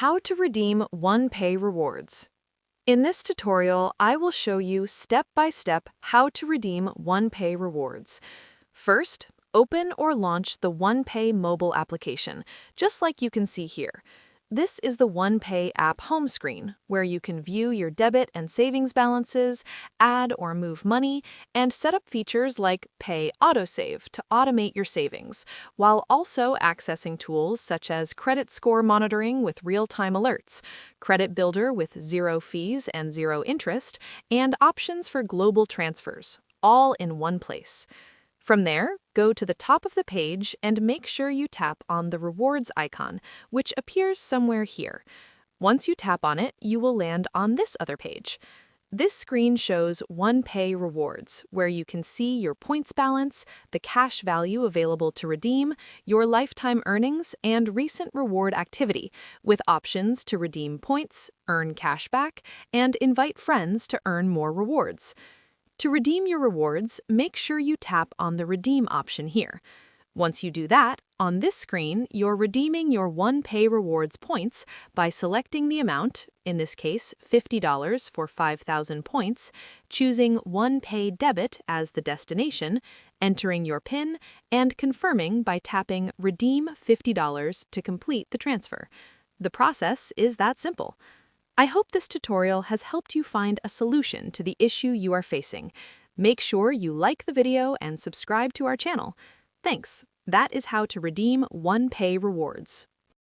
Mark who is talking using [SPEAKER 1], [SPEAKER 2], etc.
[SPEAKER 1] How to redeem OnePay rewards. In this tutorial, I will show you step-by-step how to redeem OnePay rewards. First, open or launch the OnePay mobile application, just like you can see here. This is the OnePay app home screen, where you can view your debit and savings balances, add or move money, and set up features like Pay Autosave to automate your savings, while also accessing tools such as credit score monitoring with real-time alerts, credit builder with zero fees and zero interest, and options for global transfers, all in one place. From there, go to the top of the page and make sure you tap on the rewards icon, which appears somewhere here. Once you tap on it, you will land on this other page. This screen shows OnePay rewards, where you can see your points balance, the cash value available to redeem, your lifetime earnings, and recent reward activity, with options to redeem points, earn cash back, and invite friends to earn more rewards. To redeem your rewards, make sure you tap on the Redeem option here. Once you do that, on this screen, you're redeeming your OnePay rewards points by selecting the amount, in this case $50 for 5,000 points, choosing OnePay Debit as the destination, entering your PIN, and confirming by tapping Redeem $50 to complete the transfer. The process is that simple. I hope this tutorial has helped you find a solution to the issue you are facing. Make sure you like the video and subscribe to our channel. Thanks. That is how to redeem OnePay rewards.